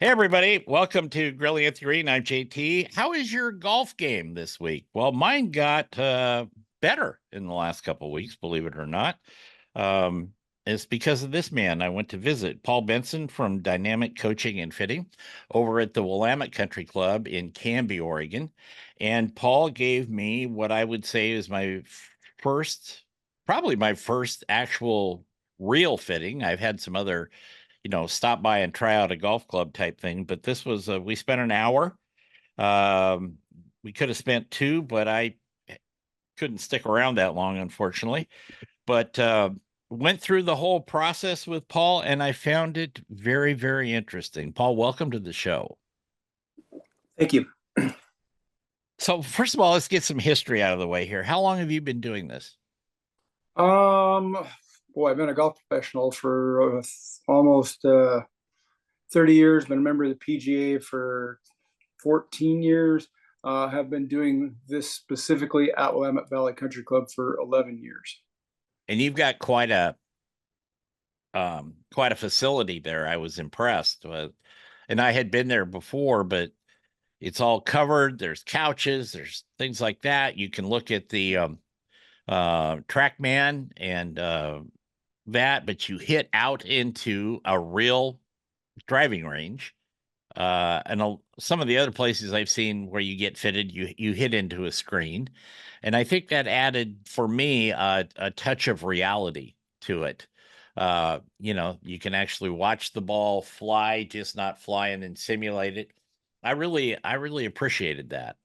Hey, everybody. Welcome to Grilling at the Green. I'm JT. How is your golf game this week? Well, mine got better in the last couple of weeks, believe it or not. Um, it's because of this man. I went to visit Paul Benson from Dynamic Coaching and Fitting over at the Willamette Country Club in Canby, Oregon. And Paul gave me what I would say is first, probably my first actual real fitting. I've had some other stop by and try out a golf club type thing. But this was, we spent an hour. Um, we could have spent two, but I couldn't stick around that long, unfortunately. But went through the whole process with Paul, and I found it very, very interesting. Paul, welcome to the show. Thank you. So, first of all, let's get some history out of the way here. How long have you been doing this? Boy, I've been a golf professional for almost 30 years. Been a member of the PGA for 14 years. Have been doing this specifically at Willamette Valley Country Club for 11 years. And you've got quite a facility there. I was impressed with, and I had been there before, but it's all covered. There's couches, there's things like that. You can look at the TrackMan and but you hit out into a real driving range. And some of the other places I've seen where you get fitted, you hit into a screen. And I think that added for me a touch of reality to it. You can actually watch the ball fly, just not flying and simulate it. I really appreciated that.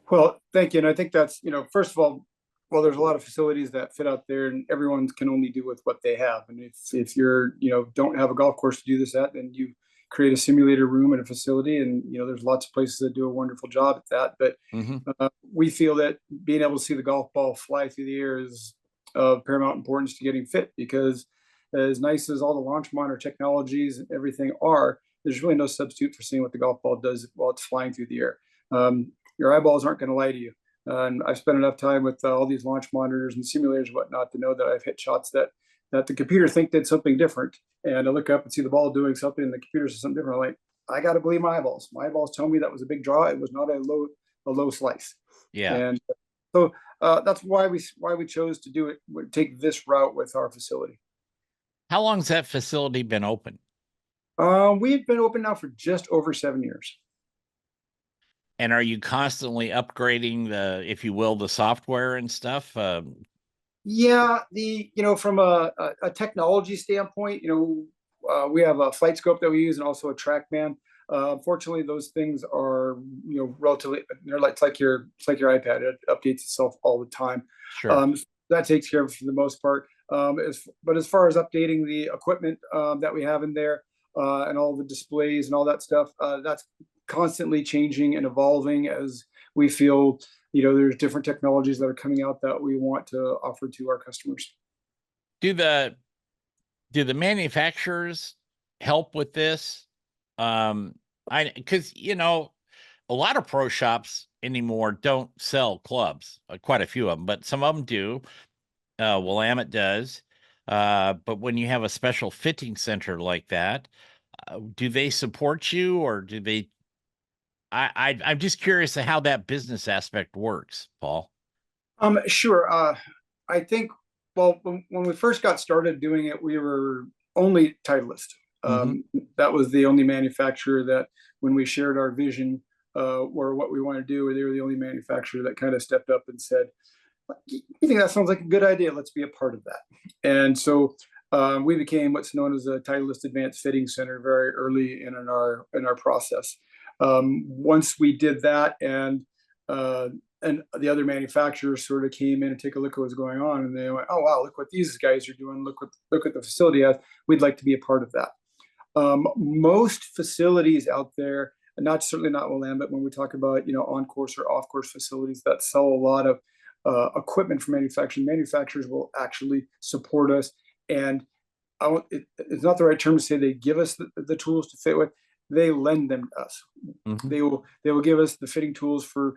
Well, thank you. And I think that's, first of all, well, there's a lot of facilities that fit out there and everyone can only do with what they have. And if you're, don't have a golf course to do this at, then you create a simulator room in a facility. And, there's lots of places that do a wonderful job at that. But we feel that being able to see the golf ball fly through the air is of paramount importance to getting fit, because as nice as all the launch monitor technologies and everything are, there's really no substitute for seeing what the golf ball does while it's flying through the air. Your eyeballs aren't going to lie to you. And I've spent enough time with all these launch monitors and simulators and whatnot to know that I've hit shots that the computer did something different. And I look up and see the ball doing something and the computer says something different. I'm like, I got to believe my eyeballs. My eyeballs tell me that was a big draw. It was not a low slice. Yeah. And so that's why we chose to take this route with our facility. How long has that facility been open? We've been open now for just over 7 years. And are you constantly upgrading if you will, the software and stuff? Yeah, from a technology standpoint, we have a flight scope that we use and also a TrackMan. Unfortunately, those things are, relatively, they're like your iPad. It updates itself all the time. Sure. That takes care of it for the most part. But as far as updating the equipment that we have in there and all the displays and all that stuff, that's constantly changing and evolving as we feel, there's different technologies that are coming out that we want to offer to our customers. Do the manufacturers help with this? Because a lot of pro shops anymore don't sell clubs, quite a few of them, but some of them do. Willamette does. But when you have a special fitting center like that, do they support you, or do they? I'm just curious to how that business aspect works, Paul. Sure. I think, well, when we first got started doing it, we were only Titleist. That was the only manufacturer that, when we shared our vision or what we want to do, they were the only manufacturer that kind of stepped up and said, "You think that sounds like a good idea? Let's be a part of that." And so we became what's known as a Titleist Advanced Fitting Center very early in our process. Once we did that, and the other manufacturers sort of came in and take a look at what's going on, and they went, "Oh wow, look what these guys are doing! Look at the facility has. We'd like to be a part of that." Most facilities out there, and certainly not Willamette, when we talk about on-course or off-course facilities that sell a lot of equipment for manufacturers will actually support us. And it's not the right term to say they give us the tools to fit with. They lend them to us. They will give us the fitting tools for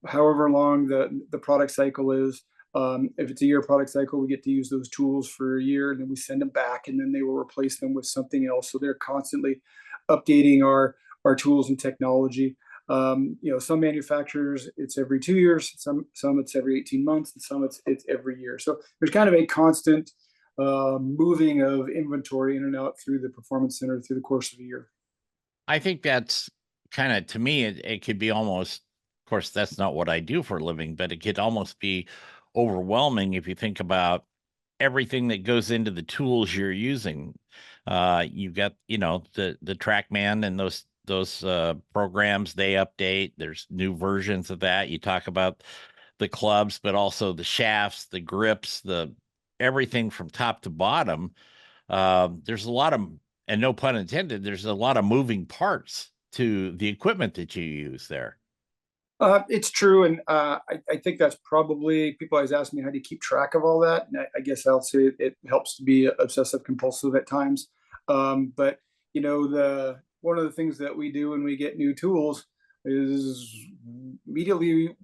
however long the product cycle is. If it's a year product cycle, we get to use those tools for a year, and then we send them back, and then they will replace them with something else. So they're constantly updating our tools and technology. Some manufacturers it's every 2 years, some it's every 18 months, and some it's every year. So there's kind of a constant moving of inventory in and out through the performance center through the course of a year. I think that's kind of, to me, it could be almost, of course, that's not what I do for a living, but it could almost be overwhelming if you think about everything that goes into the tools you're using. You've got, the TrackMan and those programs, they update. There's new versions of that. You talk about the clubs, but also the shafts, the grips, the everything from top to bottom. There's a lot of, and no pun intended, there's a lot of moving parts to the equipment that you use there. It's true, and I think that's probably people always ask me how do you keep track of all that, and I guess I'll say it helps to be obsessive compulsive at times. But the one of the things that we do when we get new tools is immediately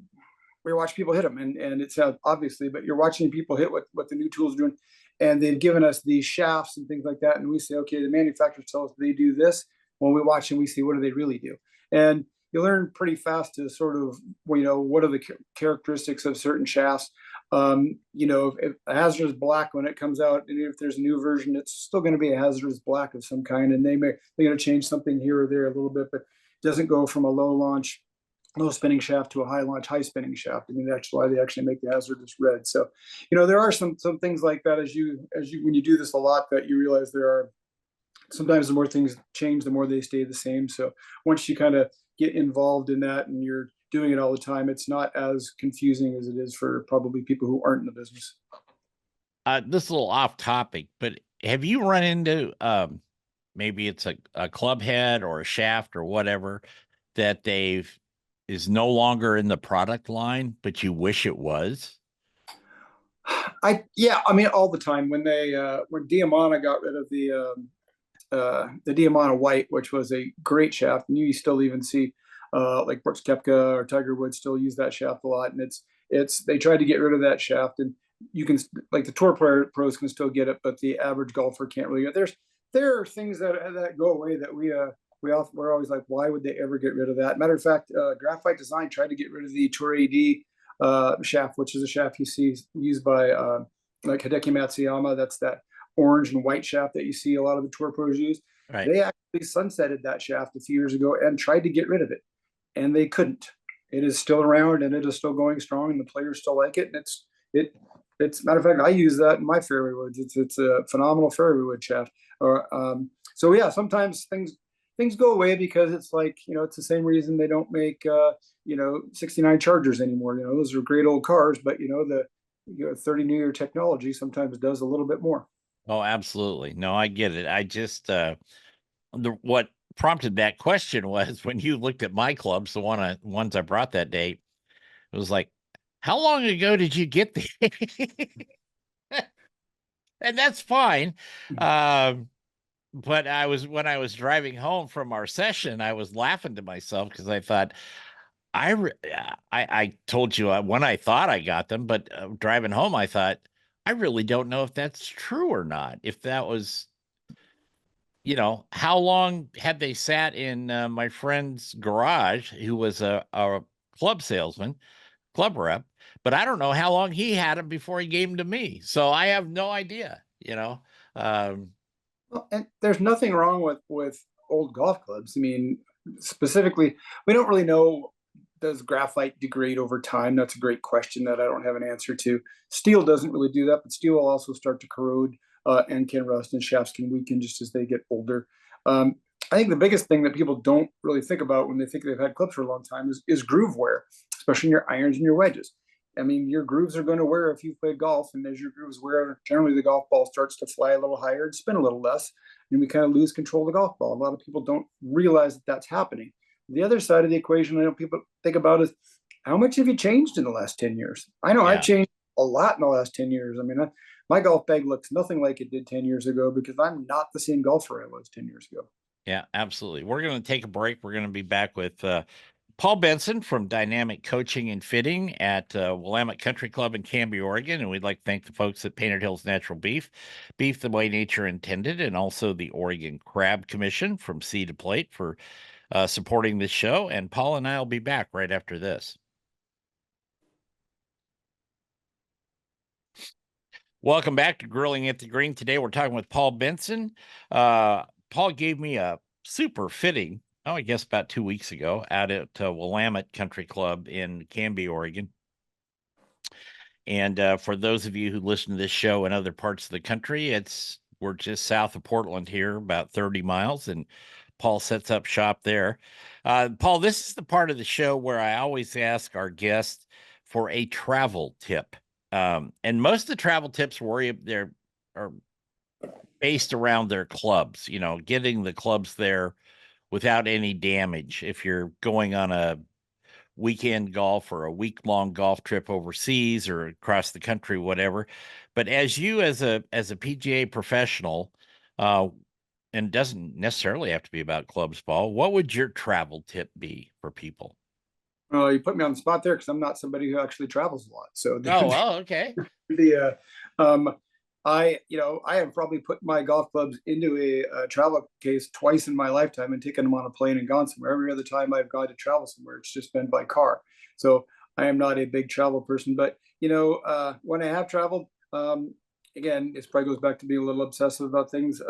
we watch people hit them, and it's obviously, but you're watching people hit what the new tools are doing, and they've given us these shafts and things like that, and we say, okay, the manufacturers tell us they do this. When we watch and we see what do they really do, and you learn pretty fast to sort of, what are the characteristics of certain shafts. If a hazardous black when it comes out, and if there's a new version, it's still going to be a hazardous black of some kind, and they're going to change something here or there a little bit, but it doesn't go from a low spinning shaft to a high launch, high spinning shaft. I mean, that's why they actually make the hazardous red. So, there are some things like that as you when you do this a lot that you realize there are sometimes the more things change, the more they stay the same. So once you kind of get involved in that and you're doing it all the time, it's not as confusing as it is for probably people who aren't in the business. This is a little off topic, but have you run into maybe it's a club head or a shaft or whatever that is no longer in the product line, but you wish it was? I mean, all the time when when Diamana got rid of the Diamana White, which was a great shaft, and you still even see like Brooks Koepka or Tiger Woods still use that shaft a lot, and it's they tried to get rid of that shaft, and you can, like, the tour pros can still get it, but the average golfer can't really get. There are things that go away that we're always like, why would they ever get rid of that? Matter of fact, Graphite Design tried to get rid of the Tour AD shaft, which is a shaft you see used by like Hideki Matsuyama. That's that orange and white shaft that you see a lot of the tour pros use. Right. They actually sunsetted that shaft a few years ago and tried to get rid of it, and they couldn't. It is still around and it is still going strong, and the players still like it. And it's matter of fact, I use that in my fairway woods. It's a phenomenal fairway wood shaft. So yeah, sometimes things go away because it's like, it's the same reason they don't make 69 Chargers anymore. Those are great old cars, but the 30 new year technology sometimes does a little bit more. Oh, absolutely. No, I get it. I just what prompted that question was when you looked at my clubs, the ones I brought that day, it was like, how long ago did you get these? And that's fine. But when I was driving home from our session, I was laughing to myself because I thought, I told you when I thought I got them, but driving home, I thought, I really don't know if that's true or not. If that was, how long had they sat in my friend's garage, who was a club salesman, club rep, but I don't know how long he had them before he gave them to me. So I have no idea. Well, and there's nothing wrong with old golf clubs. I mean, specifically, we don't really know, does graphite degrade over time? That's a great question that I don't have an answer to. Steel doesn't really do that, but steel will also start to corrode and can rust, and shafts can weaken just as they get older. I think the biggest thing that people don't really think about when they think they've had clubs for a long time is groove wear, especially in your irons and your wedges. I mean, your grooves are going to wear if you play golf, and as your grooves wear, generally the golf ball starts to fly a little higher and spin a little less, and we kind of lose control of the golf ball. A lot of people don't realize that that's happening. The other side of the equation I know people think about is, how much have you changed in the last 10 years? I know I've changed a lot in the last 10 years. I mean, my golf bag looks nothing like it did 10 years ago because I'm not the same golfer I was 10 years ago. Yeah, absolutely. We're going to take a break. We're going to be back with Paul Benson from Dynamic Coaching and Fitting at Willamette Country Club in Canby, Oregon. And we'd like to thank the folks at Painted Hills Natural Beef, Beef the Way Nature Intended, and also the Oregon Crab Commission from Sea to Plate for supporting this show. And Paul and I will be back right after this. Welcome back to Grilling at the Green. Today we're talking with Paul Benson. Paul gave me a super fitting, I guess about 2 weeks ago, out at Willamette Country Club in Canby, Oregon. And for those of you who listen to this show in other parts of the country, we're just south of Portland here, about 30 miles, and Paul sets up shop there. Paul, this is the part of the show where I always ask our guests for a travel tip. And most of the travel tips are based around their clubs, getting the clubs there without any damage. If you're going on a weekend golf or a week-long golf trip overseas or across the country, whatever. But as a PGA professional, and doesn't necessarily have to be about clubs, Paul, what would your travel tip be for people? You put me on the spot there because I'm not somebody who actually travels a lot. So Okay. I have probably put my golf clubs into a travel case twice in my lifetime and taken them on a plane and gone somewhere. Every other time I've gone to travel somewhere, it's just been by car. So I am not a big travel person, but when I have traveled, again, it probably goes back to being a little obsessive about things.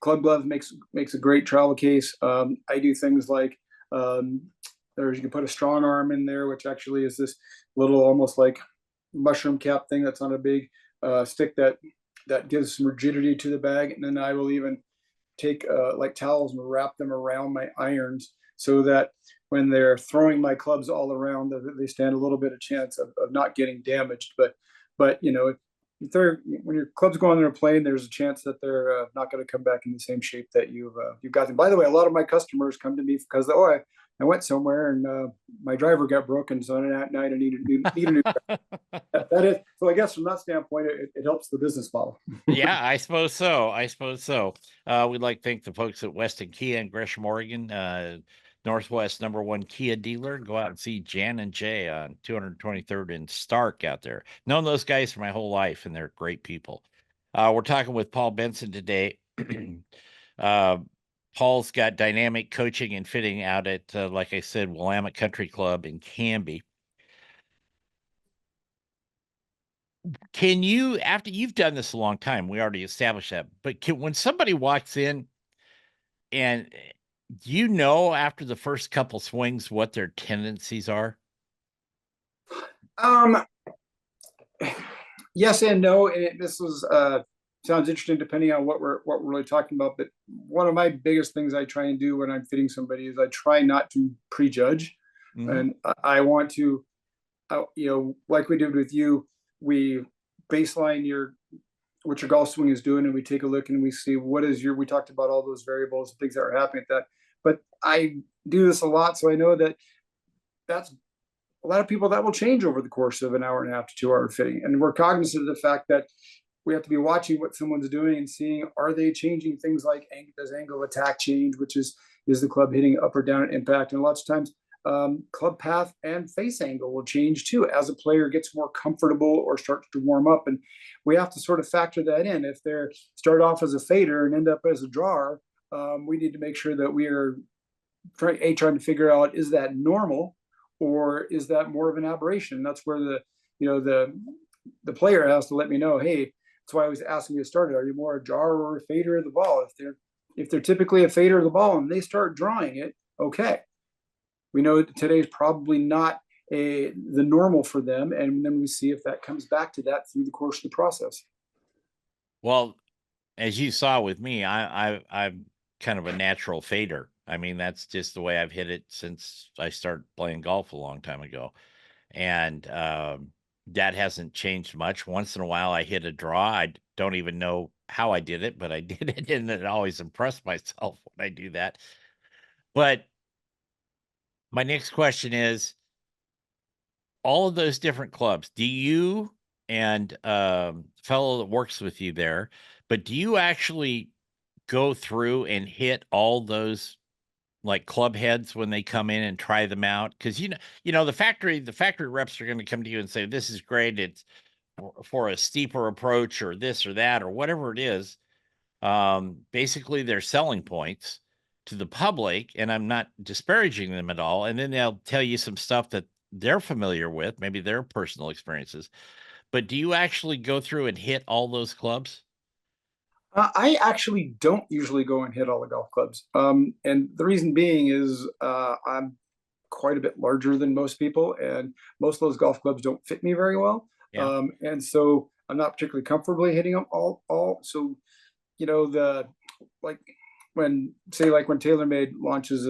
Club glove makes a great travel case. I do things like, you can put a strong arm in there, which actually is this little almost like mushroom cap thing that's on a big stick that gives some rigidity to the bag. And then I will even take like towels and wrap them around my irons so that when they're throwing my clubs all around, they stand a little bit of chance of not getting damaged. But when your clubs go on their plane, there's a chance that they're not going to come back in the same shape that you've got them. By the way, a lot of my customers come to me because I went somewhere and my driver got broken, so that night I need a new driver. That is so. I guess from that standpoint, it helps the business model. Yeah, I suppose so. We'd like to thank the folks at Weston Kia in Gresham, Oregon, Northwest #1 Kia dealer. Go out and see Jan and Jay on 223rd and Stark out there. Known those guys for my whole life, and they're great people. We're talking with Paul Benson today. Paul's got Dynamic Coaching and Fitting out at, like I said, Willamette Country Club in Canby. Can you, after you've done this a long time, we already established that, but when somebody walks in and after the first couple swings what their tendencies are? Yes and no. And this was sounds interesting depending on what we're really talking about. But one of my biggest things I try and do when I'm fitting somebody is I try not to prejudge, and I want to, like we did with you, we baseline what your golf swing is doing, and we take a look and we see we talked about all those variables and things that are happening at that. But I do this a lot, so I know that's a lot of people that will change over the course of an hour and a half to 2 hour fitting. And we're cognizant of the fact that we have to be watching what someone's doing and seeing, are they changing things like does angle of attack change, which is the club hitting up or down at impact. And lots of times club path and face angle will change too as a player gets more comfortable or starts to warm up. And we have to sort of factor that in. If they start off as a fader and end up as a drawer, we need to make sure that we are trying to figure out, is that normal or is that more of an aberration? That's where the player has to let me know, hey, that's why I was asking you to start it. Are you more a drawer or a fader of the ball? If they're typically a fader of the ball and they start drawing it, okay. We know today's probably not the normal for them, and then we see if that comes back to that through the course of the process. Well, as you saw with me, I'm kind of a natural fader. I mean, that's just the way I've hit it since I started playing golf a long time ago. And that hasn't changed much. Once in a while, I hit a draw. I don't even know how I did it, but I did it, and it always impressed myself when I do that. But my next question is, all of those different clubs, do you and fellow that works with you there, but do you actually go through and hit all those like club heads when they come in and try them out? Because the factory reps are going to come to you and say, "This is great. It's for a steeper approach or this or that or whatever it is." Basically their selling points to the public, and I'm not disparaging them at all. And then they'll tell you some stuff that they're familiar with, maybe their personal experiences. But do you actually go through and hit all those clubs? I actually don't usually go and hit all the golf clubs. And the reason being is I'm quite a bit larger than most people, and most of those golf clubs don't fit me very well. Yeah, And so I'm not particularly comfortably hitting them all. So, the like when TaylorMade launches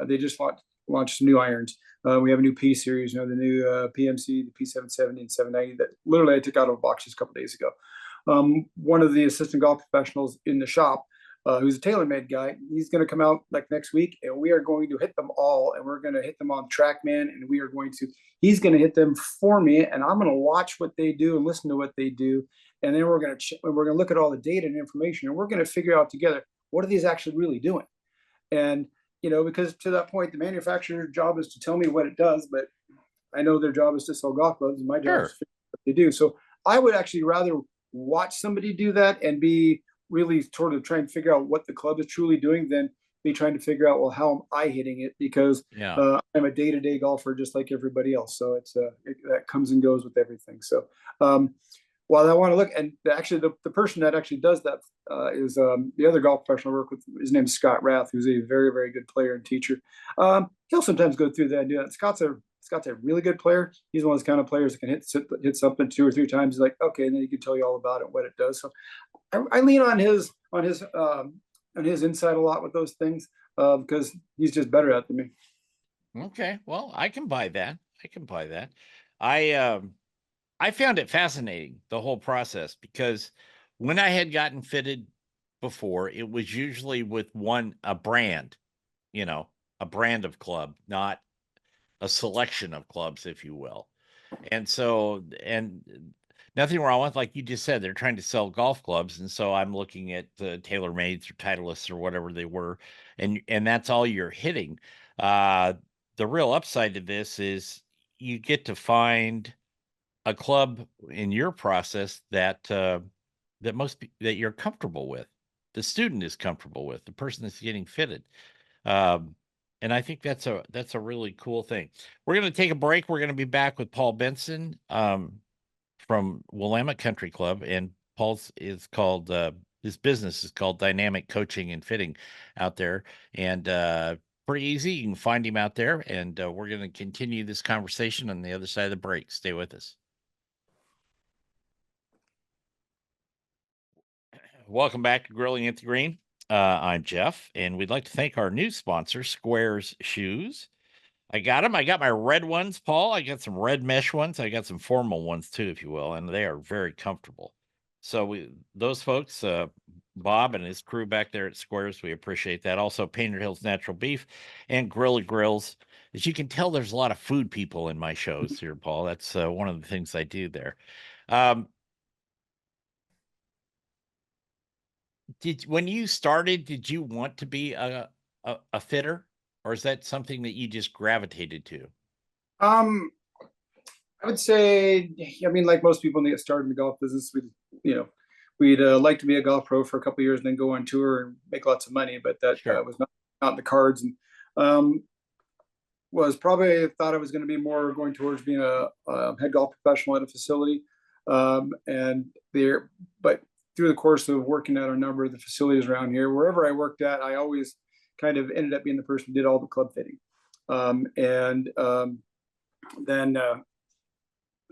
they just launched new irons. We have a new P series, the new PMC, the P770 and 790 that literally I took out of a box just a couple days ago. One of the assistant golf professionals in the shop, who's a TaylorMade guy, he's going to come out like next week, and we are going to hit them all, and we're going to hit them on TrackMan, and he's going to hit them for me, and I'm going to watch what they do and listen to what they do, and then we're going to look at all the data and information, and we're going to figure out together what are these actually really doing, and because to that point, the manufacturer's job is to tell me what it does, but I know their job is to sell golf clubs, and my job is sure. to figure out what they do. So I would actually rather watch somebody do that and be really sort of trying to figure out what the club is truly doing than be trying to figure out, well, how am I hitting it? Because Yeah, I'm a day-to-day golfer just like everybody else. So that comes and goes with everything. So while I want to look, and actually the person that actually does that is the other golf professional I work with. His name is Scott Rath, who's a very, very good player and teacher. He'll sometimes go through that and do that. Scott's a really good player. He's one of those kind of players that can hit something 2 or 3 times. He's like, okay, and then he can tell you all about it, what it does. So I lean on his insight a lot with those things because he's just better at it than me. okay, well, I can buy that. I can buy that. I found it fascinating, the whole process, because when I had gotten fitted before, it was usually with a brand, you know, a brand of club, not a selection of clubs, if you will. And nothing wrong with, like you just said, they're trying to sell golf clubs. And so I'm looking at the TaylorMades or Titleists or whatever they were, and that's all you're hitting. Uh, the real upside to this is you get to find a club in your process that you're comfortable with, the student is comfortable with, the person that's getting fitted. Um, and I think that's a really cool thing. We're going to take a break. We're going to be back with Paul Benson from Willamette Country Club, and Paul's is called his business is called Dynamic Coaching and Fitting out there, and pretty easy. You can find him out there, and we're going to continue this conversation on the other side of the break. Stay with us. Welcome back to Grilling at the Green. I'm Jeff, and we'd like to thank our new sponsor, Squares Shoes. I got them. I got my red ones, Paul. I got some red mesh ones. I got some formal ones too, if you will, and they are very comfortable. So those folks, Bob and his crew back there at Squares, we appreciate that. Also, Painted Hills Natural Beef and Gorilla Grills. As you can tell, there's a lot of food people in my shows here, Paul. That's one of the things I do there. Um, when you started, did you want to be a fitter, or is that something that you just gravitated to? Um, I would say, I mean, like most people when they get started in the golf business, we'd like to be a golf pro for a couple of years and then go on tour and make lots of money, but that Sure. was not in the cards. And was probably thought I was going to be more going towards being a head golf professional at a facility. And there, but through the course of working at a number of the facilities around here, wherever I worked at, I always kind of ended up being the person who did all the club fitting. And then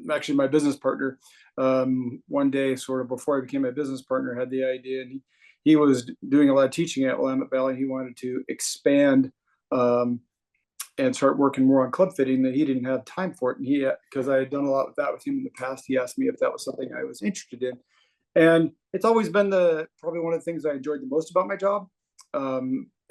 actually my business partner, one day sort of before I became my business partner, had the idea, and he was doing a lot of teaching at Willamette Valley. He wanted to expand and start working more on club fitting, that he didn't have time for it. And because I had done a lot with that with him in the past, he asked me if that was something I was interested in. And it's always been probably one of the things I enjoyed the most about my job.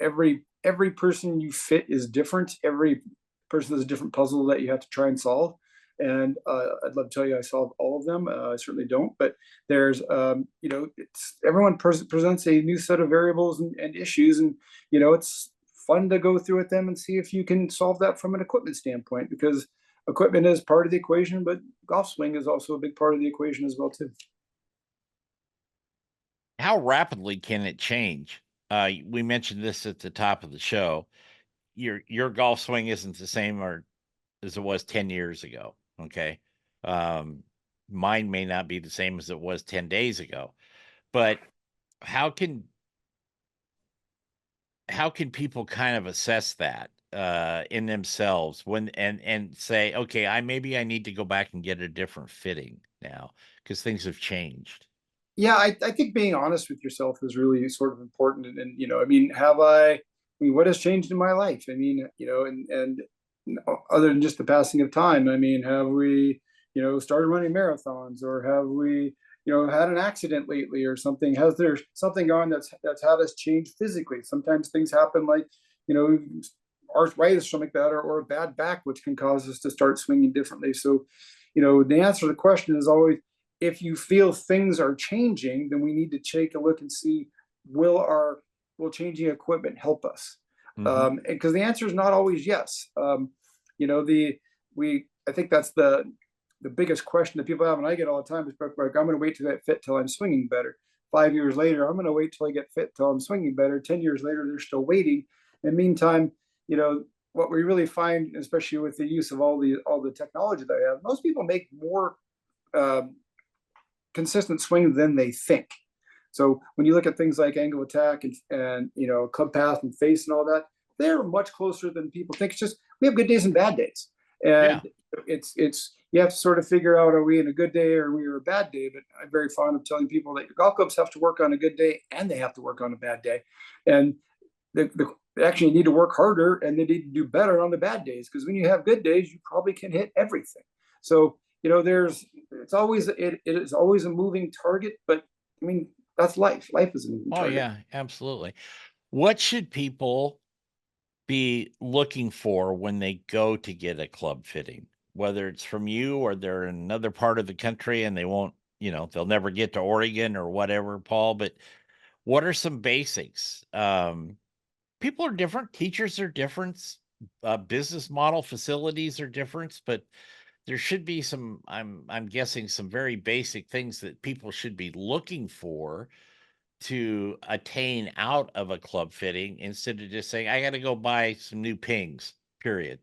Every person you fit is different. Every person has a different puzzle that you have to try and solve. And I'd love to tell you I solve all of them. I certainly don't. But there's, everyone presents a new set of variables and issues, and it's fun to go through with them and see if you can solve that from an equipment standpoint, because equipment is part of the equation, but golf swing is also a big part of the equation as well too. How rapidly can it change? We mentioned this at the top of the show. Your golf swing isn't the same or as it was 10 years ago. Okay. Um, Mine may not be the same as it was 10 days ago, but how can people kind of assess that in themselves when and say, okay, maybe I need to go back and get a different fitting now because things have changed. Yeah, I think being honest with yourself is really sort of important. And I mean, I mean, what has changed in my life? I mean, and other than just the passing of time, I mean, have we, started running marathons, or have we, had an accident lately or something? Has there something gone that's had us change physically? Sometimes things happen like, you know, arthritis, something like that, or a bad back, which can cause us to start swinging differently. So, the answer to the question is always, if you feel things are changing, then we need to take a look and see, will changing equipment help us? Mhm. Because the answer is not always yes. The we I think that's the biggest question that people have, and I get all the time is like, I'm going to wait till I get fit till I'm swinging better. 5 years later, I'm going to wait till I get fit till I'm swinging better. 10 years later, they're still waiting. In the meantime, what we really find, especially with the use of all the technology that I have, most people make more um, consistent swing than they think. So when you look at things like angle attack and club path and face and all that, they're much closer than people think. It's just we have good days and bad days, and Yeah. it's you have to sort of figure out, are we in a good day or are we in a bad day? But I'm very fond of telling people that your golf clubs have to work on a good day and they have to work on a bad day, and they actually need to work harder and they need to do better on the bad days, because when you have good days, you probably can hit everything. So it is always a moving target, but I mean, that's life. Life is a moving Oh target. yeah, absolutely. What should people be looking for when they go to get a club fitting? Whether it's from you or they're in another part of the country and they won't, they'll never get to Oregon or whatever, Paul, but what are some basics? People are different, teachers are different, business model facilities are different, but there should be some, I'm guessing, some very basic things that people should be looking for to attain out of a club fitting instead of just saying, I got to go buy some new pings, period.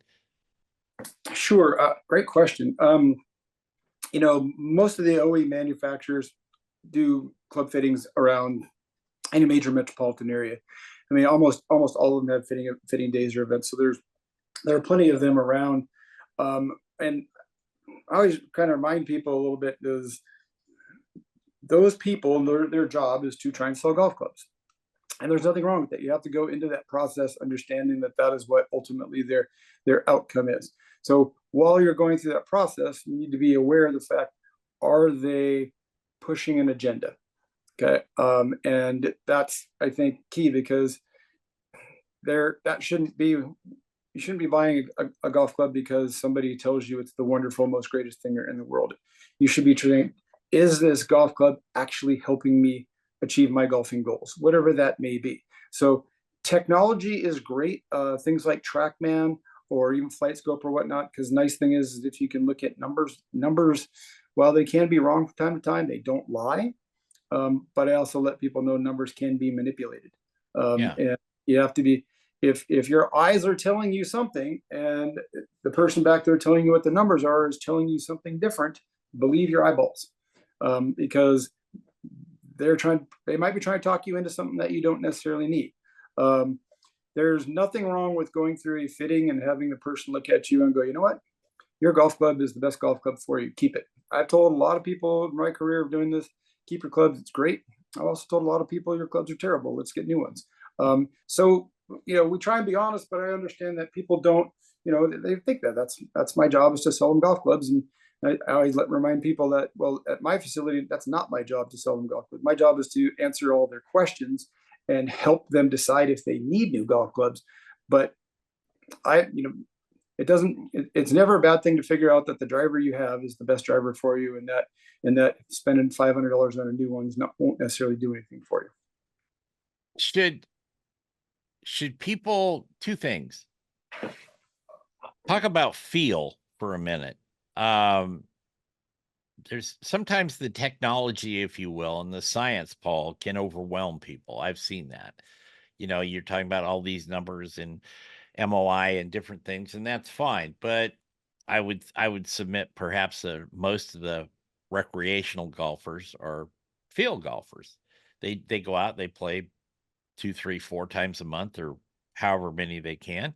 Sure, great question. Most of the OE manufacturers do club fittings around any major metropolitan area. I mean, almost all of them have fitting days or events. So there are plenty of them around. And I always kind of remind people a little bit, is those people, their job is to try and sell golf clubs. And there's nothing wrong with that. You have to go into that process understanding that that is what ultimately their outcome is. So while you're going through that process, you need to be aware of the fact, are they pushing an agenda? Okay. And that's, I think, key, because that shouldn't be, you shouldn't be buying a golf club because somebody tells you it's the wonderful, most greatest thing in the world. You should be trying, is this golf club actually helping me achieve my golfing goals, whatever that may be? So technology is great. Things like TrackMan or even FlightScope or whatnot, because nice thing is if you can look at numbers, while they can be wrong from time to time, they don't lie. But I also let people know numbers can be manipulated. Yeah. And you have to be, if your eyes are telling you something and the person back there telling you what the numbers are is telling you something different, believe your eyeballs, because they might be trying to talk you into something that you don't necessarily need. Um, there's nothing wrong with going through a fitting and having the person look at you and go, you know what, your golf club is the best golf club for you. Keep it. I've told a lot of people in my career of doing this, keep your clubs. It's great. I've also told a lot of people your clubs are terrible. Let's get new ones. So we try and be honest, but I understand that people don't. They think that that's my job, is to sell them golf clubs, and I always remind people that, well, at my facility, that's not my job to sell them golf clubs. My job is to answer all their questions and help them decide if they need new golf clubs. But I, it's never a bad thing to figure out that the driver you have is the best driver for you, and that spending $500 on a new one won't necessarily do anything for you. Should should people, two things, talk about feel for a minute. There's sometimes the technology, if you will, and the science, Paul, can overwhelm people. I've seen that. You're talking about all these numbers and MOI and different things, and that's fine. But I would submit perhaps most of the recreational golfers are field golfers. They go out, they play 2, 3, 4 times a month or however many they can,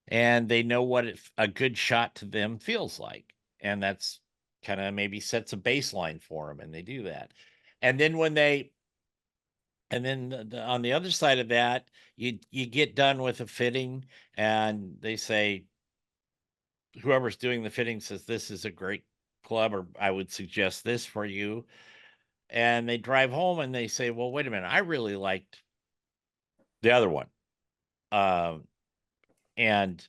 and they know what a good shot to them feels like. And that's kind of maybe sets a baseline for them, and they do that. And then on the other side of that, you get done with a fitting, and they say, whoever's doing the fitting says, this is a great club, or I would suggest this for you. And they drive home and they say, well, wait a minute, I really liked the other one. And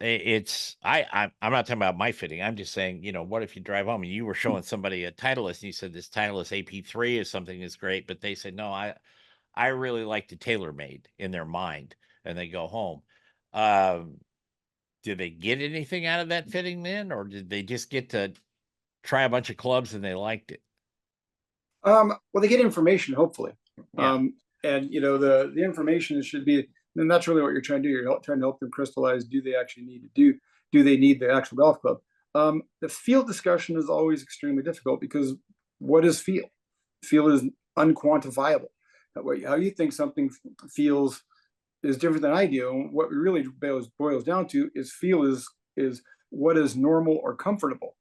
I'm not talking about my fitting. I'm just saying, what if you drive home and you were showing somebody a Titleist and you said this Titleist AP3 is something that's great, but they said, no, I really like the TaylorMade in their mind, and they go home. Did they get anything out of that fitting then, or did they just get to try a bunch of clubs and they liked it? Well, they get information, hopefully. Yeah. And the information should be, and that's really what you're trying to do. You're trying to help them crystallize, do they actually need to do they need the actual golf club? The field discussion is always extremely difficult, because what is feel? Feel is unquantifiable. How you think something feels is different than I do. And what really boils down to is feel is what is normal or comfortable.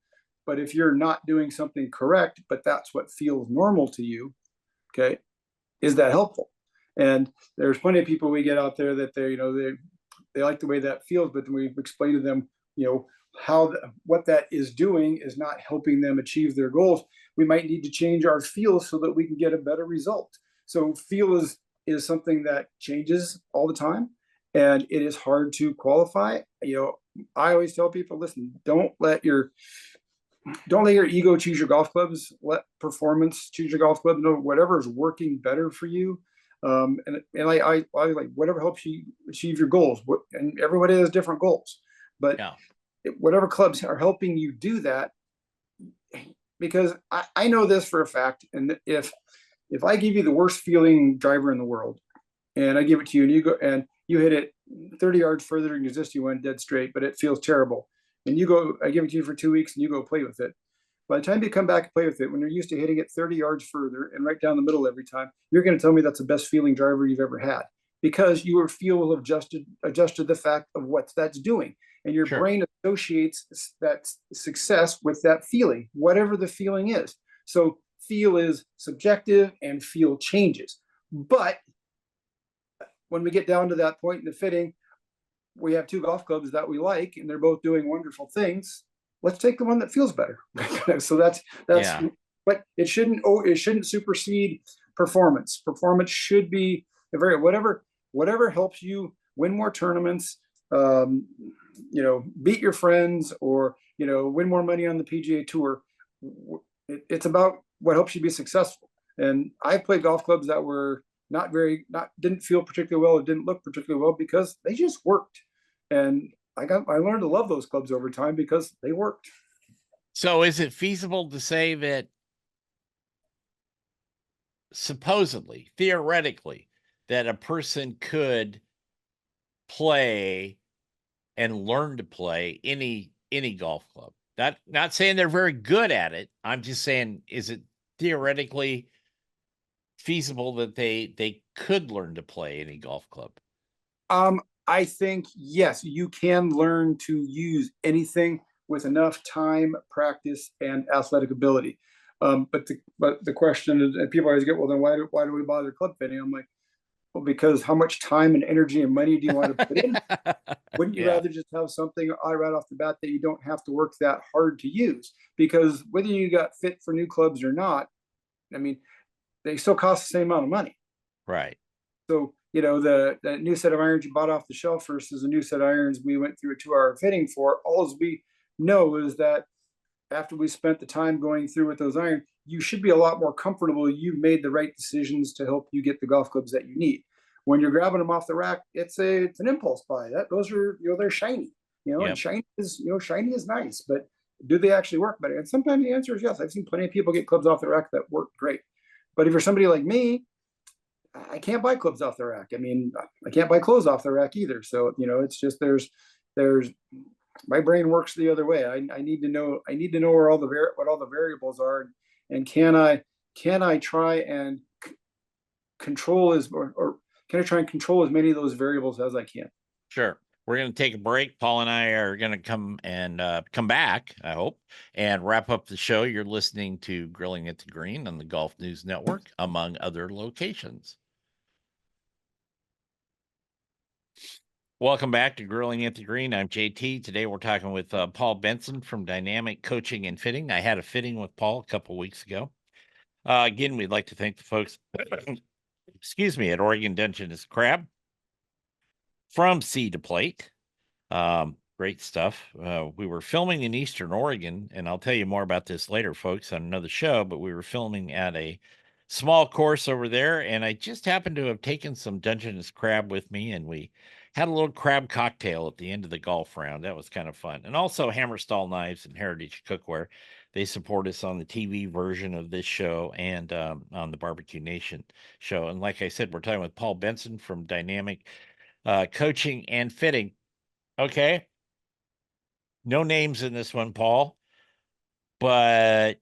But if you're not doing something correct, but that's what feels normal to you, okay, is that helpful? And there's plenty of people we get out there that they like the way that feels, but then we explain to them, what that is doing is not helping them achieve their goals. We might need to change our feel so that we can get a better result. So feel is something that changes all the time, and it is hard to qualify. I always tell people, listen, don't let your ego choose your golf clubs. Let performance choose your golf club. Know whatever is working better for you. And I like whatever helps you achieve your goals. And everybody has different goals, but Yeah. whatever clubs are helping you do that, because I know this for a fact. And if I give you the worst feeling driver in the world, and I give it to you, and you go and you hit it 30 yards further than you went dead straight, but it feels terrible, and I give it to you for 2 weeks, and you go play with it. By the time you come back and play with it, when you're used to hitting it 30 yards further and right down the middle every time, you're going to tell me that's the best feeling driver you've ever had, because your feel adjusted the fact of what that's doing, and your Sure. brain associates that success with that feeling, whatever the feeling is. So feel is subjective, and feel changes. But when we get down to that point in the fitting, we have two golf clubs that we like, and they're both doing wonderful things. Let's take the one that feels better. So that's Yeah. but it shouldn't supersede performance. Performance should be whatever helps you win more tournaments, beat your friends, or win more money on the PGA Tour. It's about what helps you be successful. And I've played golf clubs that were didn't feel particularly well, it didn't look particularly well, because they just worked. And I learned to love those clubs over time because they worked. So is it feasible to say that supposedly, theoretically, that a person could play and learn to play any golf club? Not saying they're very good at it. I'm just saying, is it theoretically feasible that they could learn to play any golf club? I think yes, you can learn to use anything with enough time, practice, and athletic ability. But the question is, and people always get, well, then why do we bother club fitting? I'm like, well, because how much time and energy and money do you want to put in? Wouldn't you Yeah. rather just have something right off the bat that you don't have to work that hard to use? Because whether you got fit for new clubs or not, I mean, they still cost the same amount of money. Right. So, the new set of irons you bought off the shelf versus a new set of irons we went through a 2-hour fitting for, all we know is that after we spent the time going through with those irons, you should be a lot more comfortable. You've made the right decisions to help you get the golf clubs that you need. when you're grabbing them off the rack, it's an impulse buy. Those are, they're shiny, and Yep. shiny is nice, but do they actually work better? And sometimes the answer is yes. I've seen plenty of people get clubs off the rack that work great. But if you're somebody like me, I can't buy clubs off the rack. I mean, I can't buy clothes off the rack either. So, it's just there's my brain works the other way. I need to know where what all the variables are, and can I try and control or can I try and control as many of those variables as I can? Sure. We're going to take a break. Paul and I are going to come back, I hope, and wrap up the show. You're listening to Grilling at the Green on the Golf News Network, among other locations. Welcome back to Grilling at the Green. I'm JT. Today we're talking with Paul Benson from Dynamic Coaching and Fitting. I had a fitting with Paul a couple weeks ago. Again, we'd like to thank the folks, excuse me, at Oregon Dungeness Crab from Sea to Plate. Great stuff. We were filming in Eastern Oregon, and I'll tell you more about this later, folks, on another show, but we were filming at a small course over there, and I just happened to have taken some Dungeness crab with me, and we had a little crab cocktail at the end of the golf round. That was kind of fun. And also Hammerstall Knives and Heritage Cookware. They support us on the TV version of this show and on the Barbecue Nation show. And like I said, we're talking with Paul Benson from Dynamic Coaching and Fitting. Okay. No names in this one, Paul, but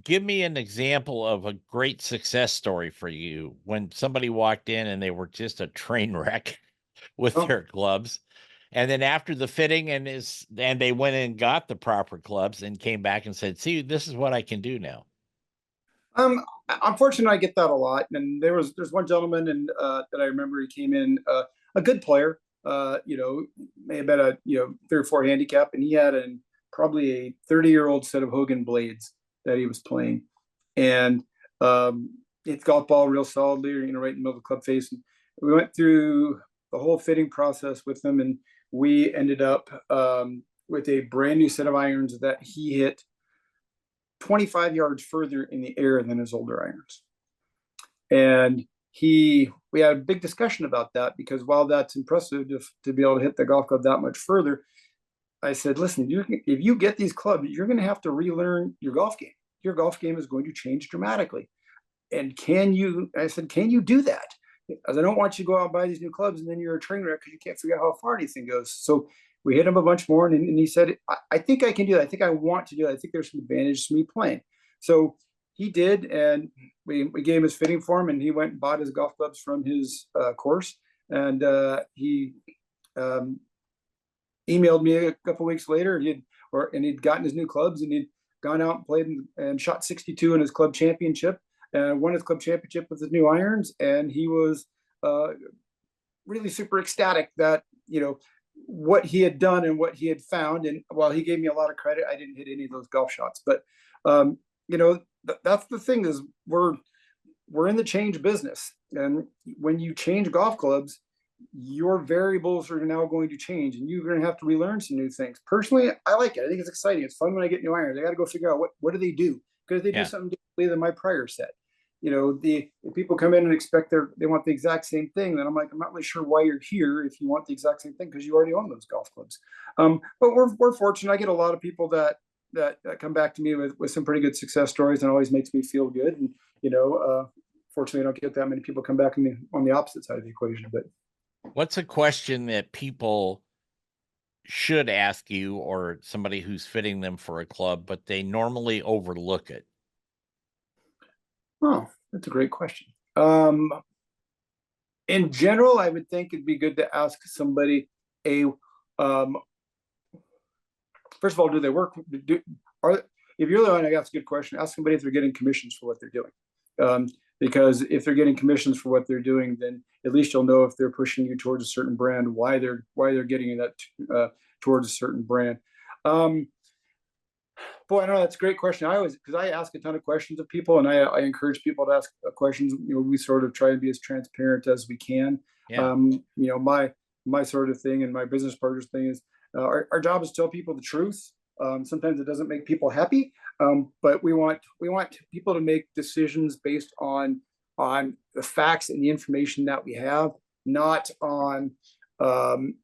give me an example of a great success story for you when somebody walked in and they were just a train wreck with their gloves. And then after the fitting and they went in and got the proper clubs and came back and said, see, this is what I can do now. Unfortunately, I get that a lot. And there's one gentleman that I remember. He came in, a good player, may have been a 3 or 4 handicap, and he had probably a 30-year-old set of Hogan blades that he was playing, and it's golf ball real solidly, right in the middle of the club face. And we went through the whole fitting process with him, and we ended up with a brand new set of irons that he hit 25 yards further in the air than his older irons. And we had a big discussion about that, because while that's impressive to be able to hit the golf club that much further, I said, listen, if you get these clubs, you're going to have to relearn your golf game. Your golf game is going to change dramatically. And I said, can you do that? As I don't want you to go out and buy these new clubs and then you're a train wreck because you can't figure out how far anything goes. So we hit him a bunch more, and he said, I think I can do that. I think I want to do that. I think there's some advantage to me playing. So he did, and we gave him his fitting for him, and he went and bought his golf clubs from his course. And he emailed me a couple weeks later. He'd gotten his new clubs, and he'd gone out and played and shot 62 in his club championship, and won his club championship with his new irons. And he was really super ecstatic that what he had done and what he had found. And while he gave me a lot of credit, I didn't hit any of those golf shots. But that's the thing, is we're in the change business, and when you change golf clubs, your variables are now going to change, and you're going to have to relearn some new things. Personally, I like it. I think it's exciting. It's fun when I get new irons. I got to go figure out what do they do, because they do something differently than my prior set. If people come in and expect they want the exact same thing, then I'm like, I'm not really sure why you're here if you want the exact same thing, because you already own those golf clubs. But we're fortunate. I get a lot of people that come back to me with some pretty good success stories, and always makes me feel good. And fortunately, I don't get that many people come back on the opposite side of the equation. But what's a question that people should ask you, or somebody who's fitting them for a club, but they normally overlook it? Oh, that's a great question. In general, I would think it'd be good to ask somebody first of all, do they work? If you're the one, that's a good question. Ask somebody if they're getting commissions for what they're doing. Because if they're getting commissions for what they're doing, then at least you'll know if they're pushing you towards a certain brand, why they're getting that towards a certain brand. Boy, I know that's a great question. Because I ask a ton of questions of people, and I encourage people to ask questions. We sort of try to be as transparent as we can. Yeah. My sort of thing, and my business partner's thing is our job is to tell people the truth. Sometimes it doesn't make people happy, but we want people to make decisions based on on the facts and the information that we have, not on um,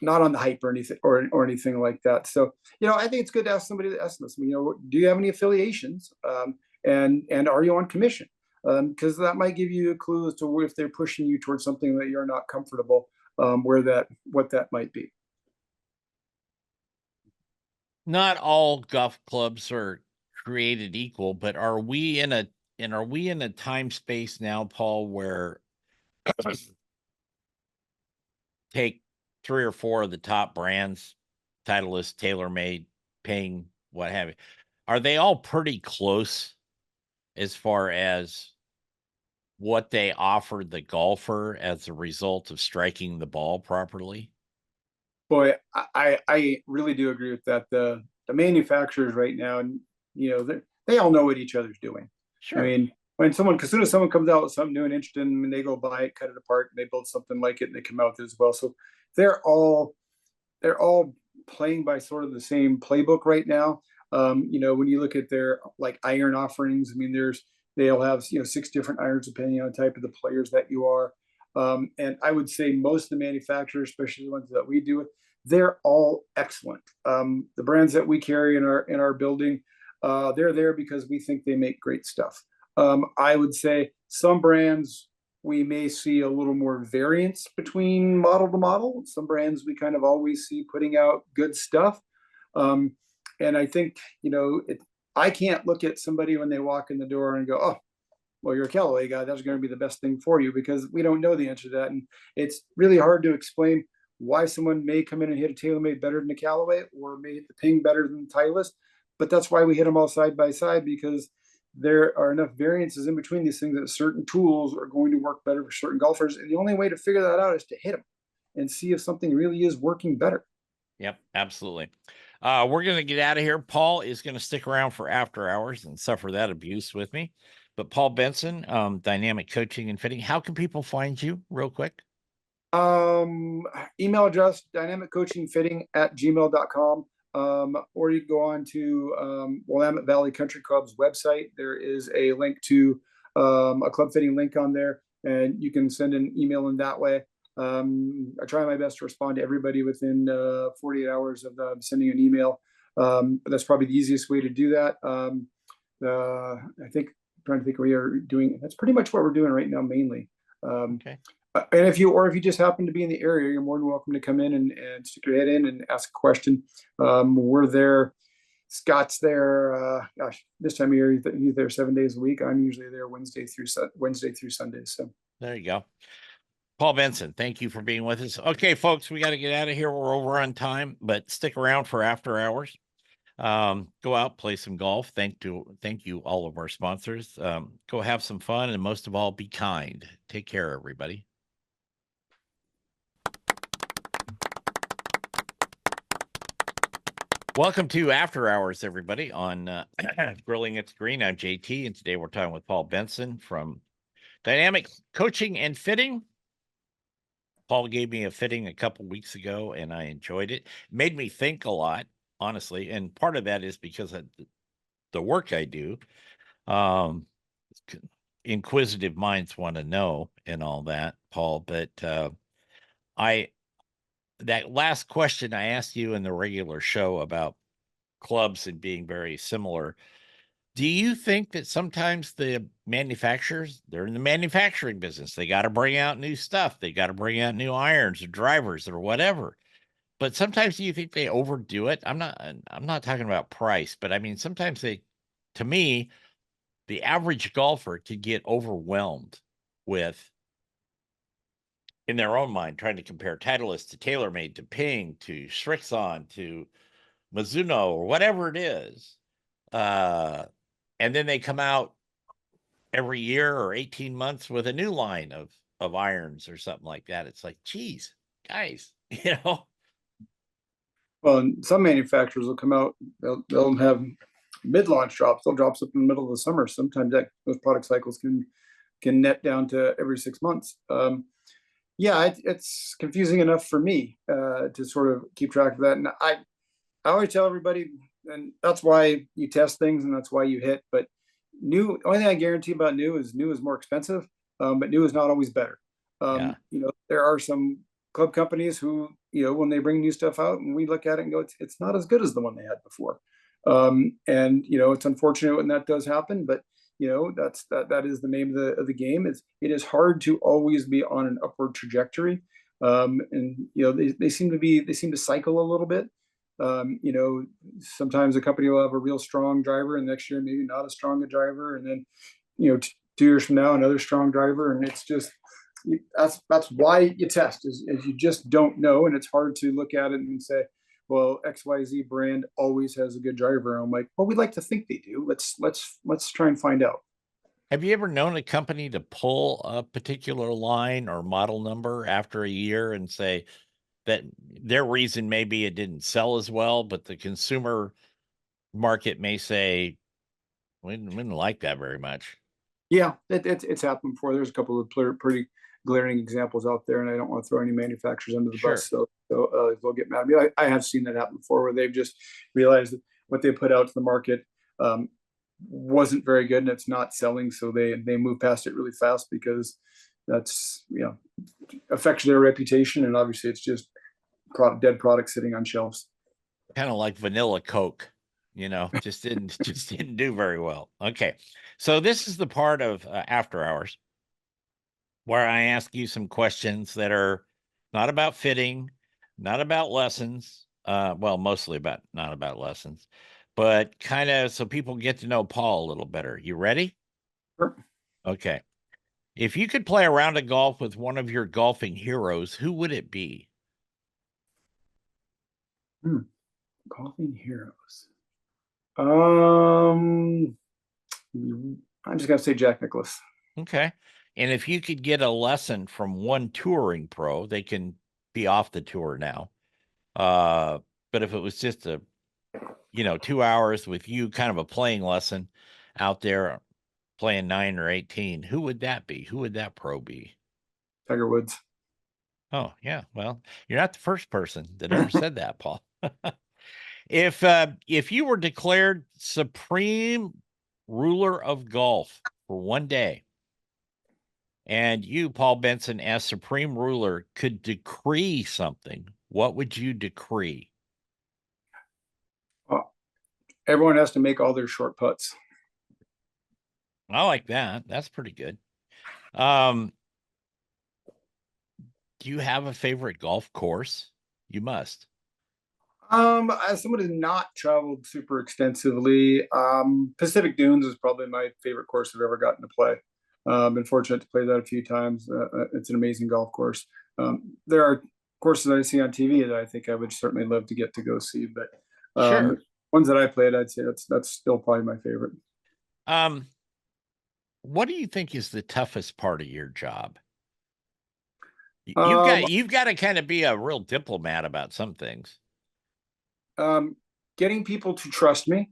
not on the hype or anything or anything like that. So, I think it's good to ask somebody to ask us, do you have any affiliations? And are you on commission? Because that might give you a clue as to if they're pushing you towards something that you're not comfortable, what that might be. Not all golf clubs are created equal, but are we in a time space now, Paul, where take 3 or 4 of the top brands, Titleist, TaylorMade, Ping, what have you, are they all pretty close as far as what they offer the golfer as a result of striking the ball properly? Boy, I really do agree with that. The manufacturers right now, and they all know what each other's doing. I Sure. mean, as soon as someone comes out with something new and interesting, and they go buy it, cut it apart, and they build something like it, and they come out with it as well. So they're all they're all playing by sort of the same playbook right now. When you look at their like iron offerings, I mean, they'll have 6 different irons depending on the type of the players that you are. And I would say most of the manufacturers, especially the ones that we do with, they're all excellent. The brands that we carry in our building, they're there because we think they make great stuff. I would say some brands we may see a little more variance between model to model. Some brands we kind of always see putting out good stuff. Um, and I think, I can't look at somebody when they walk in the door and go, oh, well, you're a Callaway guy. That's going to be the best thing for you, because we don't know the answer to that. And it's really hard to explain why someone may come in and hit a TaylorMade better than a Callaway, or may hit the Ping better than the Titleist. But that's why we hit them all side by side, because there are enough variances in between these things that certain tools are going to work better for certain golfers. And the only way to figure that out is to hit them and see if something really is working better. Yep, absolutely. We're going to get out of here. Paul is going to stick around for after hours and suffer that abuse with me. But Paul Benson, Dynamic Coaching and Fitting, how can people find you real quick? Email address dynamiccoachingfitting@gmail.com. Or you can go on to Willamette Valley Country Club's website. There is a link to a club fitting link on there, and you can send an email in that way. I try my best to respond to everybody within 48 hours of sending an email. But that's probably the easiest way to do that. I think I'm trying to think we are doing. That's pretty much what we're doing right now, mainly. Okay. And if you just happen to be in the area, you're more than welcome to come in and stick your head in and ask a question. We're there. Scott's there. Gosh, this time of year he's there 7 days a week. I'm usually there Wednesday through Sunday. So There you go. Paul Benson, thank you for being with us. Okay, folks, we got to get out of here. We're over on time, but stick around for after hours. Go out, play some golf. Thank you, all of our sponsors. Go have some fun, and most of all, be kind. Take care, everybody. Welcome to After Hours, everybody, on Grilling at the Green. I'm JT, and today we're talking with Paul Benson from Dynamic Coaching and Fitting. Paul gave me a fitting a couple weeks ago, and I enjoyed it. Made me think a lot, honestly, and part of that is because of the work I do. Inquisitive minds want to know and all that, Paul, but that last question I asked you in the regular show about clubs and being very similar, do you think that sometimes the manufacturers, they're in the manufacturing business, they got to bring out new stuff, they got to bring out new irons or drivers or whatever, but sometimes do you think they overdo it? I'm not talking about price, but I mean, sometimes to me, the average golfer could get overwhelmed with, in their own mind, trying to compare Titleist to TaylorMade to Ping to Srixon to Mizuno or whatever it is. And then they come out every year or 18 months with a new line of irons or something like that. It's like, geez, guys, well, some manufacturers will come out. They'll have mid-launch drops. They'll drop up in the middle of the summer. Sometimes those product cycles can net down to every 6 months. Yeah, it's confusing enough for me to sort of keep track of that. And I always tell everybody, and that's why you test things and that's why you hit. But new, only thing I guarantee about new is more expensive, but new is not always better. Yeah. There are some club companies who, when they bring new stuff out and we look at it and go, it's not as good as the one they had before. And it's unfortunate when that does happen, but that is the name of the game. It is hard to always be on an upward trajectory. And they seem to cycle a little bit. Sometimes a company will have a real strong driver, and next year maybe not as strong a driver, and then 2 years from now another strong driver, and it's just that's why you test is you just don't know, and it's hard to look at it and say, well, XYZ brand always has a good driver. And I'm like, well, we'd like to think they do. Let's try and find out. Have you ever known a company to pull a particular line or model number after a year and say that their reason maybe it didn't sell as well, but the consumer market may say we didn't like that very much? Yeah, it's happened before. There's a couple of pretty glaring examples out there, and I don't want to throw any manufacturers under the bus, Sure. so they'll get mad at me. I have seen that happen before, where they've just realized that what they put out to the market wasn't very good, and it's not selling, so they move past it really fast because that's affects their reputation, and obviously it's just dead product sitting on shelves. Kind of like vanilla Coke, just didn't do very well. Okay. So this is the part of After Hours where I ask you some questions that are not about fitting, not about lessons. Well, mostly not about lessons, but kind of so people get to know Paul a little better. You ready? Sure. Okay. If you could play a round of golf with one of your golfing heroes, who would it be? Golfing heroes. I'm just gonna say Jack Nicklaus. Okay. And if you could get a lesson from one touring pro, they can be off the tour now. But if it was just 2 hours with you, kind of a playing lesson out there playing 9 or 18, who would that be? Who would that pro be? Tiger Woods. Oh, yeah. Well, you're not the first person that ever said that, Paul. If you were declared supreme ruler of golf for one day, and you, Paul Benson, as supreme ruler, could decree something, what would you decree? Everyone has to make all their short putts. I like that. That's pretty good. Do you have a favorite golf course? You must. As someone who's not traveled super extensively, Pacific Dunes is probably my favorite course I've ever gotten to play. Been fortunate to play that a few times. It's an amazing golf course. There are courses I see on TV that I think I would certainly love to get to go see, but Sure. ones that I played, I'd say that's still probably my favorite. What do you think is the toughest part of your job? Um, You've got to kind of be a real diplomat about some things. Getting people to trust me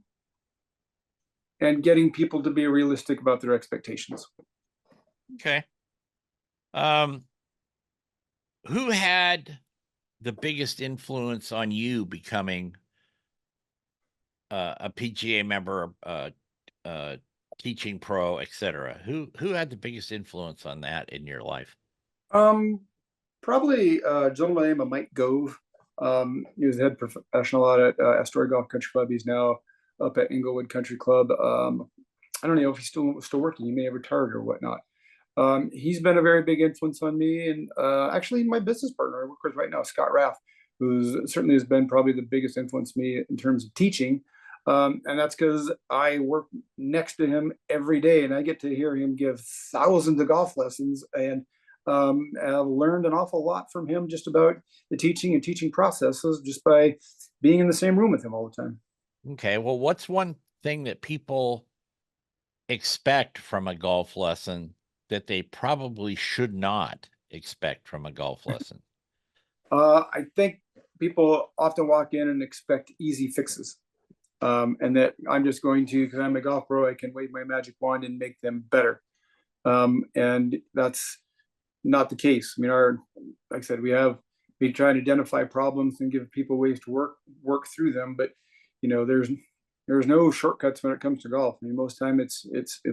and getting people to be realistic about their expectations. Okay. Um, who had the biggest influence on you becoming a PGA member, teaching pro, etc.? Who had the biggest influence on that in your life? Probably a gentleman named Mike Gove. He was the head professional out at Astoria Golf Country Club. He's now up at Inglewood Country Club. I don't know if he's still working. He may have retired or whatnot. He's been a very big influence on me, and actually my business partner I work with right now, Scott Raff, who certainly has been probably the biggest influence on me in terms of teaching. And that's because I work next to him every day, and I get to hear him give thousands of golf lessons, and I've learned an awful lot from him just about the teaching and teaching processes just by being in the same room with him all the time. Okay. Well, what's one thing that people expect from a golf lesson that they probably should not expect from a golf lesson? I think people often walk in and expect easy fixes. And that I'm just going to, because I'm a golf pro, I can wave my magic wand and make them better. And that's not the case. I mean, like I said, we try to identify problems and give people ways to work through them. But there's there's no shortcuts when it comes to golf. I mean, most time it's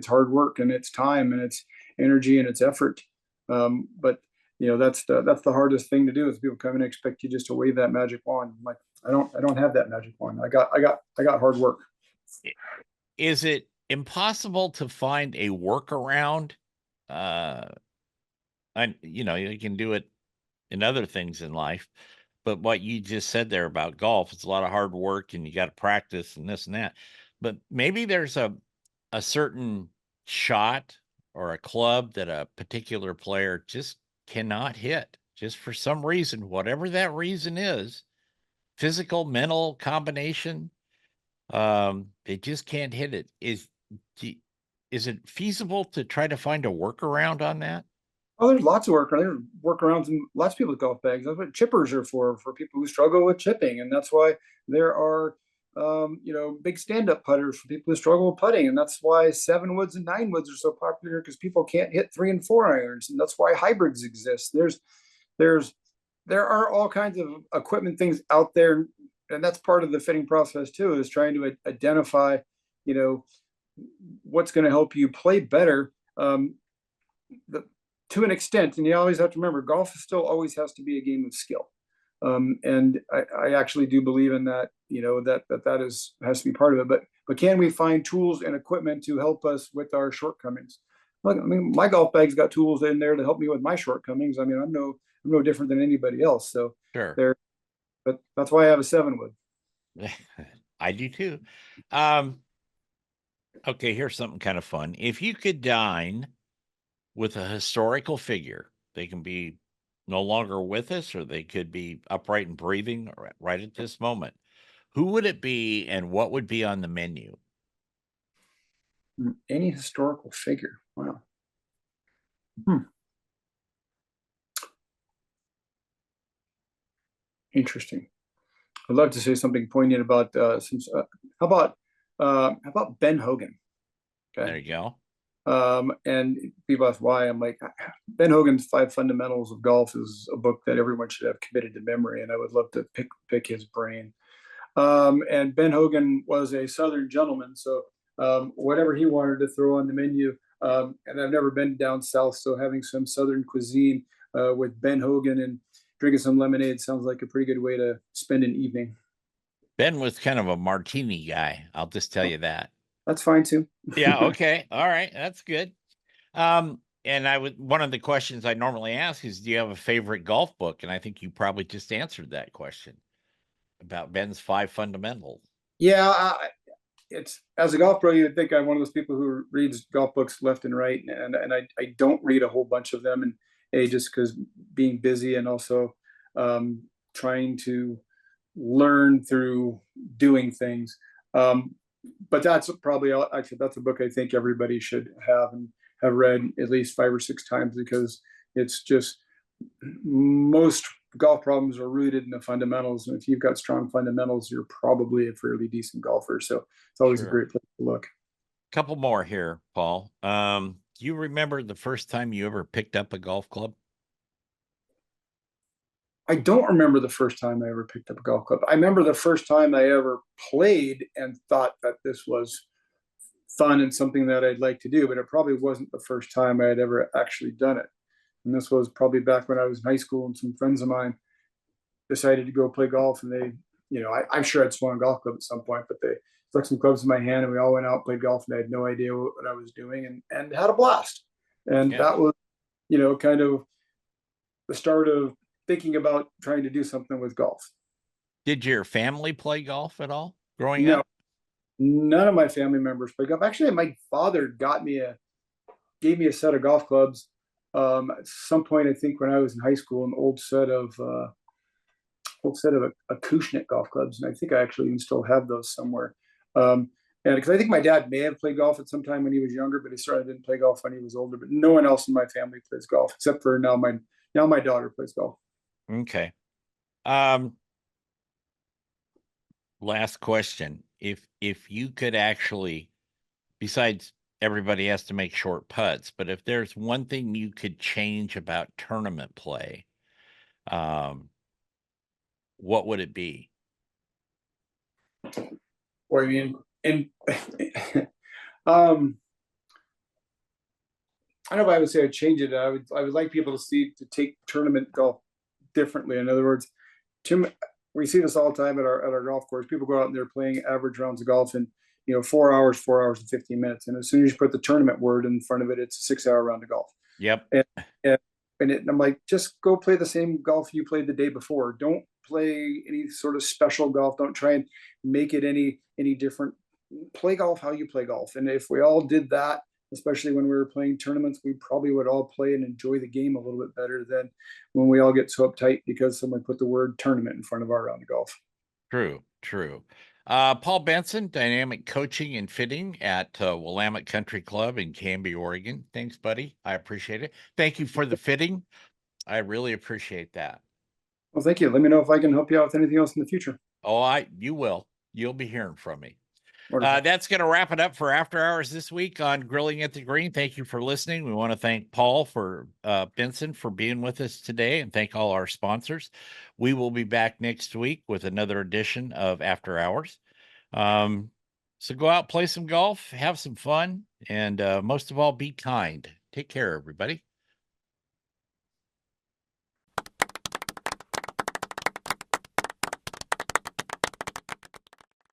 hard work and it's time and it's energy and it's effort. But that's the hardest thing to do is people come in and expect you just to wave that magic wand. I'm like, I don't have that magic wand. I got hard work. Is it impossible to find a workaround? And you can do it in other things in life, but what you just said there about golf, it's a lot of hard work and you got to practice and this and that. But maybe there's a certain shot or a club that a particular player just cannot hit, just for some reason, whatever that reason is, physical, mental combination. They just can't hit it. Is it feasible to try to find a workaround on that? Oh, there's lots of workarounds and lots of people's golf bags. That's what chippers are for people who struggle with chipping, and that's why there are big stand-up putters for people who struggle with putting, and that's why 7 woods and 9 woods are so popular because people can't hit 3 and 4 irons, and that's why hybrids exist. There's there are all kinds of equipment things out there, and that's part of the fitting process too, is trying to identify, what's going to help you play better. The, to an extent, and you always have to remember, golf still always has to be a game of skill. And I actually do believe in that, that has to be part of it. But can we find tools and equipment to help us with our shortcomings? Look, I mean, my golf bag's got tools in there to help me with my shortcomings. I mean, I'm no different than anybody else. So Sure. but that's why I have a 7 wood. I do too. Okay, here's something kind of fun. If you could dine with a historical figure, they can be no longer with us or they could be upright and breathing right at this moment. Who would it be and what would be on the menu? Any historical figure. Wow. Interesting. I'd love to say something poignant about how about Ben Hogan? Okay. There you go. And people ask why. I'm like, Ben Hogan's 5 Fundamentals of Golf is a book that everyone should have committed to memory, and I would love to pick his brain. And Ben Hogan was a Southern gentleman, so whatever he wanted to throw on the menu. And I've never been down south, so having some Southern cuisine with Ben Hogan and drinking some lemonade sounds like a pretty good way to spend an evening. Ben was kind of a martini guy. I'll just tell you that. That's fine too. Yeah. Okay. All right. That's good. And one of the questions I normally ask is, do you have a favorite golf book? And I think you probably just answered that question about Ben's 5 Fundamentals. Yeah, it's as a golf pro, you'd think I'm one of those people who reads golf books left and right, and I don't read a whole bunch of them, and just because being busy and also trying to learn through doing things. But that's probably actually that's a book I think everybody should have and have read at least 5 or 6 times, because it's just most golf problems are rooted in the fundamentals, and if you've got strong fundamentals, you're probably a fairly decent golfer. So it's always a great place to look. Couple more here, Paul. Do you remember the first time you ever picked up a golf club? I don't remember the first time I ever picked up a golf club. I remember the first time I ever played and thought that this was fun and something that I'd like to do, but it probably wasn't the first time I had ever actually done it. And this was probably back when I was in high school, and some friends of mine decided to go play golf, and they, I'm sure I'd swung a golf club at some point, but they stuck some clubs in my hand and we all went out and played golf, and I had no idea what I was doing, and had a blast. And that was, kind of the start of thinking about trying to do something with golf. Did your family play golf at all growing No, up? none of my family members play golf. Actually, my father gave me a set of golf clubs at some point. I think when I was in high school, an old set of Acushnet golf clubs, and I think I actually even still have those somewhere. And because I think my dad may have played golf at some time when he was younger, but he certainly didn't play golf when he was older. But no one else in my family plays golf except for now my daughter plays golf. Okay. Last question. If you could actually, besides everybody has to make short putts, but if there's one thing you could change about tournament play, what would it be? What do you mean And um, I don't know if I would say I'd change it. I would like people to take tournament golf differently. In other words, too, we see this all the time at our golf course. People go out and they're playing average rounds of golf in 4 hours and 15 minutes. And as soon as you put the tournament word in front of it, it's a 6 hour round of golf. Yep. And and I'm like, just go play the same golf you played the day before. Don't play any sort of special golf. Don't try and make it any different. Play golf how you play golf. And if we all did that, especially when we were playing tournaments, we probably would all play and enjoy the game a little bit better than when we all get so uptight because someone put the word tournament in front of our round of golf. True, true. Paul Benson, dynamic coaching and fitting at Willamette Country Club in Canby, Oregon. Thanks, buddy. I appreciate it. Thank you for the fitting. I really appreciate that. Well, thank you. Let me know if I can help you out with anything else in the future. Oh, you will. You'll be hearing from me. Wonderful. That's going to wrap it up for After Hours this week on Grilling at the Green. Thank you for listening. We want to thank Paul for Benson for being with us today, and thank all our sponsors. We will be back next week with another edition of After Hours. So go out, play some golf, have some fun, and most of all, be kind. Take care, everybody.